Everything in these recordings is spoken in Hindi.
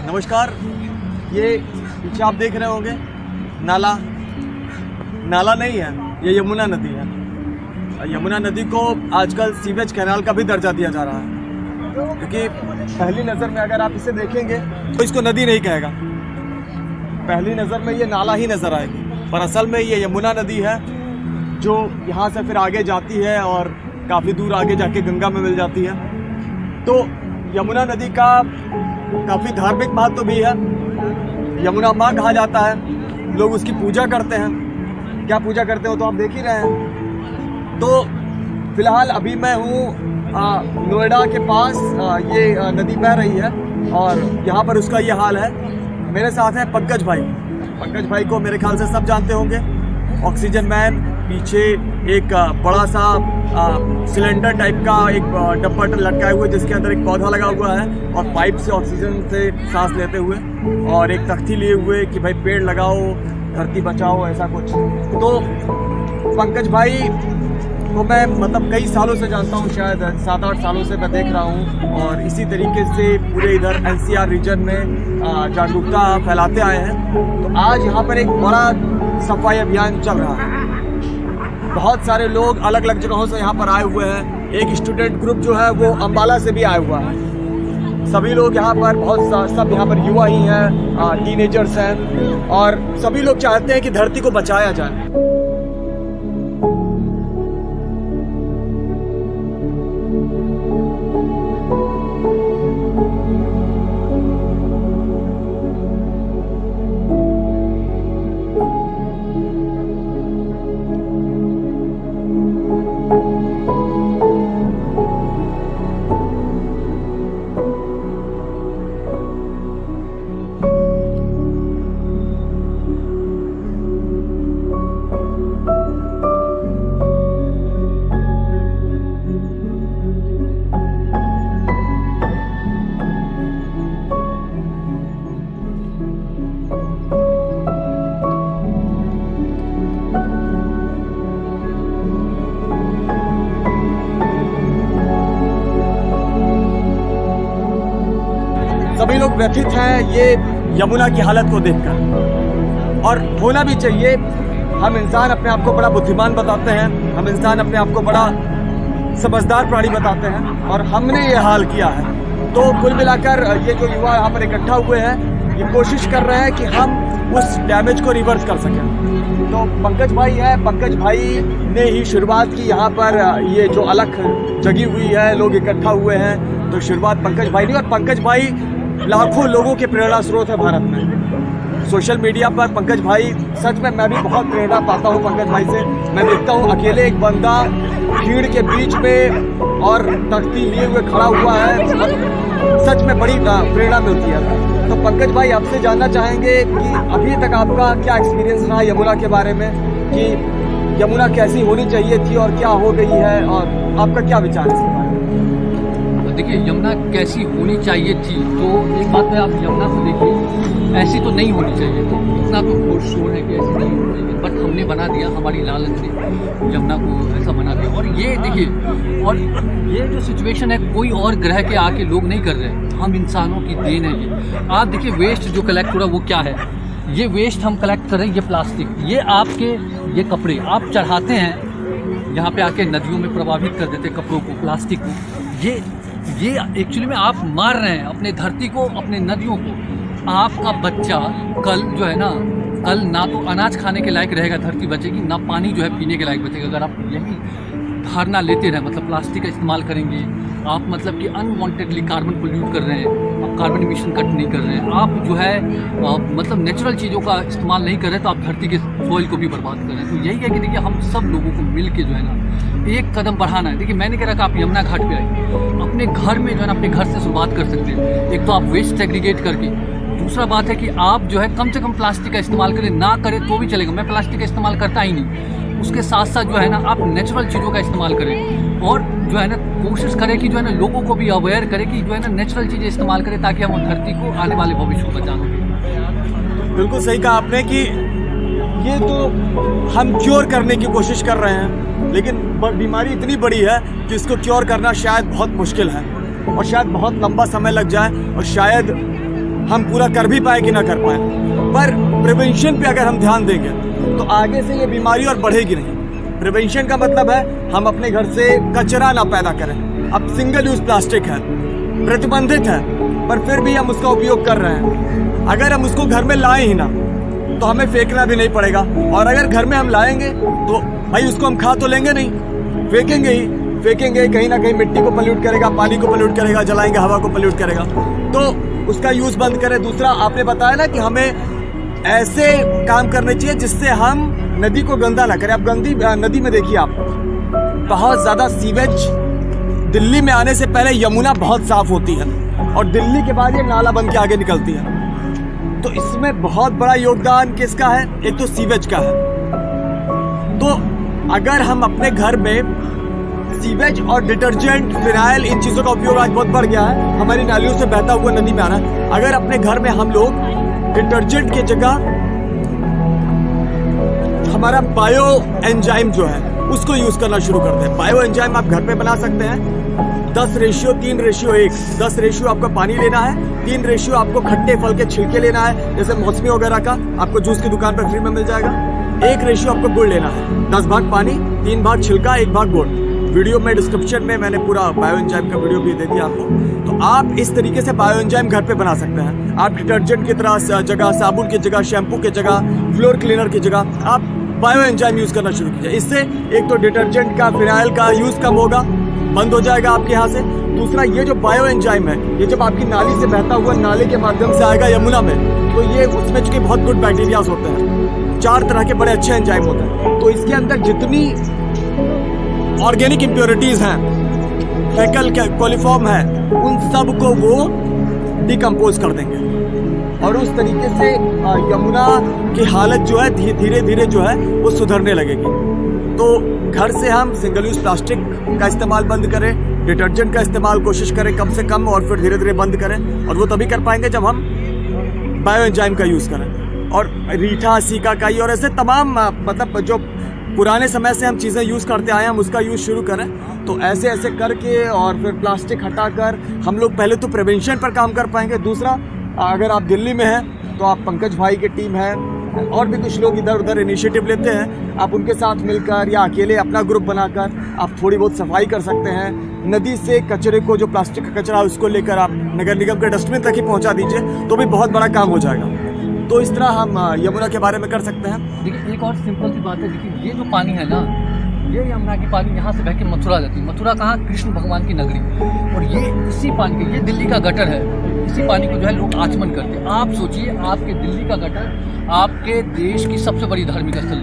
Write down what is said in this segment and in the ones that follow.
नमस्कार। ये पीछे आप देख रहे होंगे नाला नहीं है, ये यमुना नदी है। यमुना नदी को आजकल सीवेज कैनाल का भी दर्जा दिया जा रहा है, क्योंकि पहली नज़र में अगर आप इसे देखेंगे तो इसको नदी नहीं कहेगा, पहली नज़र में ये नाला ही नज़र आएगी, पर असल में ये यमुना नदी है जो यहाँ से फिर आगे जाती है और काफ़ी दूर आगे जाके गंगा में मिल जाती है। तो यमुना नदी का काफ़ी धार्मिक महत्व भी है। यमुना माँ कहा जाता है, लोग उसकी पूजा करते हैं। क्या पूजा करते हो तो आप देख ही रहे हैं। तो फिलहाल अभी मैं हूँ नोएडा के पास, ये नदी बह रही है और यहाँ पर उसका ये हाल है। मेरे साथ है पंकज भाई को मेरे ख्याल से सब जानते होंगे, ऑक्सीजन मैन। पीछे एक बड़ा सा सिलेंडर टाइप का एक डब्बा लटकाए हुए जिसके अंदर एक पौधा लगा हुआ है और पाइप से ऑक्सीजन से सांस लेते हुए, और एक तख्ती लिए हुए कि भाई पेड़ लगाओ, धरती बचाओ, ऐसा कुछ। तो पंकज भाई को मैं मतलब कई सालों से जानता हूँ, शायद 7-8 सालों से मैं देख रहा हूँ, और इसी तरीके से पूरे इधर NCR रीजन में जागरूकता फैलाते आए हैं। तो आज यहाँ पर एक बड़ा सफाई अभियान चल रहा है। बहुत सारे लोग अलग अलग जगहों से यहाँ पर आए हुए हैं। एक स्टूडेंट ग्रुप जो है वो अम्बाला से भी आया हुआ है। सभी लोग यहाँ पर सब यहाँ पर युवा ही हैं, टीनेजर्स हैं, और सभी लोग चाहते हैं कि धरती को बचाया जाए। सभी लोग व्यथित हैं ये यमुना की हालत को देखकर, और होना भी चाहिए। हम इंसान अपने आप को बड़ा बुद्धिमान बताते हैं, हम इंसान अपने आप को बड़ा समझदार प्राणी बताते हैं, और हमने ये हाल किया है। तो कुल मिलाकर ये जो युवा यहाँ पर इकट्ठा हुए हैं, ये कोशिश कर रहे हैं कि हम उस डैमेज को रिवर्स कर सकें। तो पंकज भाई है, पंकज भाई ने ही शुरुआत की यहाँ पर, ये जो अलख जगी हुई है, लोग इकट्ठा हुए हैं, तो शुरुआत पंकज भाई ने। और पंकज भाई लाखों लोगों के प्रेरणा स्रोत है भारत में। सोशल मीडिया पर पंकज भाई, सच में मैं भी बहुत प्रेरणा पाता हूँ पंकज भाई से। मैं देखता हूँ अकेले एक बंदा भीड़ के बीच में और तख्ती लिए हुए खड़ा हुआ है, और सच में बड़ी प्रेरणा मिलती है। तो पंकज भाई, आपसे जानना चाहेंगे कि अभी तक आपका क्या एक्सपीरियंस रहा यमुना के बारे में, कि यमुना कैसी होनी चाहिए थी और क्या हो गई है, और आपका क्या विचार है इसके बारे में? देखिए, यमुना कैसी होनी चाहिए थी, तो एक बात है, आप यमुना को देखिए, ऐसी तो नहीं होनी चाहिए थी। इतना तो शोर है कि ऐसी नहीं होनी चाहिए, बट हमने बना दिया, हमारी लालच ने यमुना को ऐसा बना दिया। और ये देखिए, और ये जो सिचुएशन है, कोई और ग्रह के आके लोग नहीं कर रहे हैं, हम इंसानों की देन है ये। आप देखिए, वेस्ट जो कलेक्ट हो रहा है वो क्या है? ये वेस्ट हम कलेक्ट कर रहे हैं, ये प्लास्टिक, ये आपके ये कपड़े आप चढ़ाते हैं यहाँ पे आके, नदियों में प्रभावित कर देते कपड़ों को, प्लास्टिक को। ये एक्चुअली में आप मार रहे हैं अपने धरती को, अपने नदियों को। आपका बच्चा कल जो है ना तो अनाज खाने के लायक रहेगा, धरती बचेगी, ना पानी जो है पीने के लायक बचेगा। अगर आप यही धारणा लेते रहे, मतलब प्लास्टिक का इस्तेमाल करेंगे आप, मतलब कि अनवांटेडली कार्बन पोल्यूट कर रहे हैं, आप कार्बन इमिशन कट नहीं कर रहे हैं, आप जो है मतलब नेचुरल चीज़ों का इस्तेमाल नहीं कर रहे हैं, तो आप धरती के सॉइल को भी बर्बाद कर रहे हैं। तो यही है कि देखिए, हम सब लोगों को मिल के जो है ना एक कदम बढ़ाना है। देखिए, मैंने कह रहा कि आप यमुना घाट पे आइए, अपने घर में जो है ना अपने घर से शुरुआत कर सकते हैं। एक तो आप वेस्ट सेग्रीगेट करके, दूसरा बात है कि आप जो है कम से कम प्लास्टिक का इस्तेमाल करें, ना करें तो भी चलेगा। मैं प्लास्टिक का इस्तेमाल करता ही नहीं। उसके साथ साथ जो है ना आप नेचुरल चीज़ों का इस्तेमाल करें, और जो है ना कोशिश करें कि जो है ना लोगों को भी अवेयर करें कि जो है ना नेचुरल चीज़ें इस्तेमाल करें, ताकि हम धरती को आने वाले भविष्य को बचा सकें। बिल्कुल सही कहा आपने कि ये तो हम क्योर करने की कोशिश कर रहे हैं, लेकिन बीमारी इतनी बड़ी है कि इसको क्योर करना शायद बहुत मुश्किल है, और शायद बहुत लंबा समय लग जाए, और शायद हम पूरा कर भी पाए कि ना कर पाए, पर प्रिवेंशन पे अगर हम ध्यान देंगे तो आगे से ये बीमारी और बढ़ेगी नहीं। प्रिवेंशन का मतलब है हम अपने घर से कचरा ना पैदा करें। अब सिंगल यूज प्लास्टिक है, प्रतिबंधित है, पर फिर भी हम उसका उपयोग कर रहे हैं। अगर हम उसको घर में लाए ही ना तो हमें फेंकना भी नहीं पड़ेगा, और अगर घर में हम लाएंगे तो भाई उसको हम खा तो लेंगे नहीं, फेंकेंगे ही। फेंकेंगे कहीं ना कहीं मिट्टी को पल्यूट करेगा, पानी को पल्यूट करेगा, जलाएंगे हवा को पल्यूट करेगा, तो उसका यूज बंद करें। दूसरा, आपने बताया ना कि हमें ऐसे काम करने चाहिए जिससे हम नदी को गंदा ना करें। अब नदी में देखिए आप, बहुत ज्यादा सीवेज, दिल्ली में आने से पहले यमुना बहुत साफ होती है और दिल्ली के बाद ये नाला बन के आगे निकलती है। तो इसमें बहुत बड़ा योगदान किसका है? एक तो सीवेज का है। तो अगर हम अपने घर में सीवेज और डिटर्जेंट, फिनाइल, इन चीजों का उपयोग आज बहुत बढ़ गया है, हमारी नालियों से बहता हुआ नदी में आ रहा है। अगर अपने घर में हम लोग डिटर्जेंट की जगह हमारा बायो एंजाइम जो है उसको यूज करना शुरू करते हैं। बायो एंजाइम आप घर पे बना सकते हैं। 10:3:1। 10 रेशियो आपको पानी लेना है, 3 रेशियो आपको खट्टे फल के छिलके लेना है, जैसे मौसमी वगैरह का आपको जूस की दुकान पर फ्री में मिल जाएगा। 1 रेशियो आपको गुड़ लेना है, 10 भाग पानी, 3 भाग छिलका, 1 भाग गुड़। वीडियो में डिस्क्रिप्शन में मैंने पूरा बायो एंजाइम का वीडियो भी दे दिया आपको। तो आप इस तरीके से बायो एंजाइम घर पे बना सकते हैं। आप डिटर्जेंट की तरह जगह, साबुन की जगह, शैम्पू की जगह, फ्लोर क्लीनर की जगह आप बायो एंजाइम यूज करना शुरू कीजिए। इससे एक तो डिटर्जेंट का, फिनाइल का यूज कम होगा, बंद हो जाएगा आपके यहाँ से। दूसरा, ये जो बायो एंजाइम है, ये जब आपकी नाली से बहता हुआ नाले के माध्यम से आएगा यमुना में, तो ये उसमें चूंकि बहुत गुड बैक्टीरियाज होते हैं, 4 तरह के बड़े अच्छे एंजाइम होते हैं, तो इसके अंदर जितनी ऑर्गेनिक इम्प्योरिटीज हैं, फेकल कोलिफॉर्म है, उन सब को वो डिकम्पोज कर देंगे और उस तरीके से यमुना की हालत जो है धीरे धीरे जो है वो सुधरने लगेगी। तो घर से हम सिंगल यूज प्लास्टिक का इस्तेमाल बंद करें, डिटर्जेंट का इस्तेमाल कोशिश करें कम से कम, और फिर धीरे धीरे बंद करें। और वो तभी कर पाएंगे जब हम बायो एंजाइम का यूज़ करें। और रीठा, सिकाकाई और ऐसे तमाम मतलब जो पुराने समय से हम चीज़ें यूज़ करते आए हैं, हम उसका यूज़ शुरू करें। तो ऐसे ऐसे करके और फिर प्लास्टिक हटाकर हम लोग पहले तो प्रिवेंशन पर काम कर पाएंगे। दूसरा, अगर आप दिल्ली में हैं तो आप पंकज भाई की टीम है और भी कुछ लोग इधर उधर इनिशिएटिव लेते हैं, आप उनके साथ मिलकर या अकेले अपना ग्रुप बनाकर आप थोड़ी बहुत सफाई कर सकते हैं। नदी से कचरे को, जो प्लास्टिक का कचरा उसको लेकर आप नगर निगम के डस्टबिन तक ही पहुंचा दीजिए, तो भी बहुत बड़ा काम हो जाएगा। तो इस तरह हम यमुना के बारे में कर सकते हैं। देखिए, एक और सिंपल सी बात है, देखिए ये जो पानी है ना, ये यमुना की पानी यहाँ से बह के मथुरा जाती है। मथुरा कहाँ? कृष्ण भगवान की नगरी। और ये इसी पानी के, ये दिल्ली का गटर है, इसी पानी को जो है लोग आचमन करते हैं। आप सोचिए, आपके दिल्ली का गटर आपके देश की सबसे बड़ी धार्मिक स्थल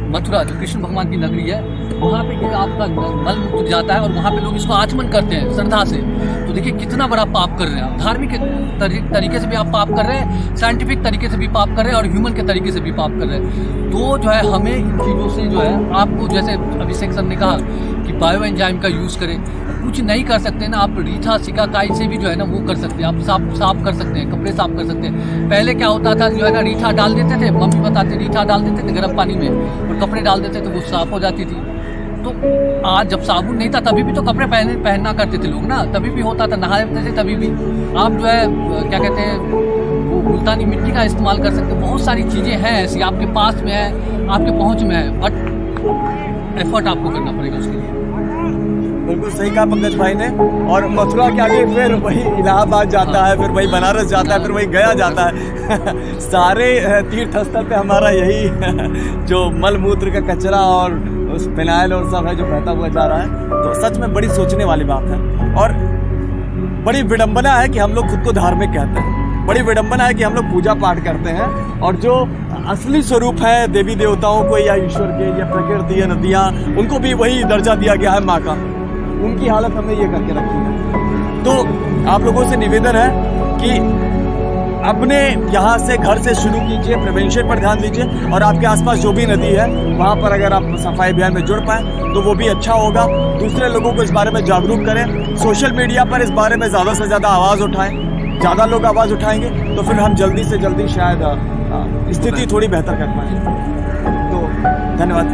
मथुरा, जो कृष्ण भगवान की नगरी है, वहाँ पे ये आपका मल मूत्र जाता है और वहाँ पे लोग इसको आचमन करते हैं श्रद्धा से। तो देखिए कितना बड़ा पाप कर रहे हैं आप। धार्मिक तरीके से भी आप पाप कर रहे हैं, साइंटिफिक तरीके से भी पाप कर रहे हैं और ह्यूमन के तरीके से भी पाप कर रहे हैं। तो जो है हमें इन चीज़ों से जो है, आपको जैसे अभिषेक सर ने कहा कि बायो एंजाइम का यूज़ करें, कुछ नहीं कर सकते ना आप, रीठा, सिकाकाई से भी जो है ना वो कर सकते हैं, आप साफ कर सकते हैं, कपड़े साफ कर सकते हैं। पहले क्या होता था जो है ना, रीठा डाल देते थे, मम्मी बताते, रीठा डाल देते थे गर्म पानी में और कपड़े डाल देते थे, वो साफ हो जाती थी। तो आज जब साबुन नहीं था तभी भी तो कपड़े पहनना करते थे लोग ना, तभी भी होता था, नहाते थे तभी भी। आप जो है क्या कहते हैं, वो मुल्तानी मिट्टी का इस्तेमाल कर सकते हैं। बहुत सारी चीज़ें हैं ऐसी, आपके पास में है, आपके पहुँच में है, बट एफर्ट आपको करना पड़ेगा उसके लिए। बिल्कुल सही कहा पंकज भाई ने। और मथुरा के आगे फिर वही इलाहाबाद जाता है, फिर वही बनारस जाता है, फिर वही गया जाता है। सारे तीर्थ स्थल पे हमारा यही जो मल मूत्र का कचरा और उस फिनाइल और सब है जो बहता हुआ जा रहा है। तो सच में बड़ी सोचने वाली बात है और बड़ी विडंबना है कि हम लोग खुद को धार्मिक कहते हैं। बड़ी विडंबना है कि हम लोग पूजा पाठ करते हैं और जो असली स्वरूप है देवी देवताओं को या ईश्वर के या प्रकृति या नदियाँ, उनको भी वही दर्जा दिया गया है माँ का, उनकी हालत हमने ये करके रखी है। तो आप लोगों से निवेदन है कि अपने यहाँ से, घर से शुरू कीजिए, प्रिवेंशन पर ध्यान दीजिए और आपके आसपास जो भी नदी है वहाँ पर अगर आप सफाई अभियान में जुड़ पाएँ तो वो भी अच्छा होगा। दूसरे लोगों को इस बारे में जागरूक करें, सोशल मीडिया पर इस बारे में ज़्यादा से ज़्यादा आवाज़ उठाएं। ज़्यादा लोग आवाज़ उठाएंगे तो फिर हम जल्दी से जल्दी शायद स्थिति थोड़ी बेहतर कर पाएँ। तो धन्यवाद।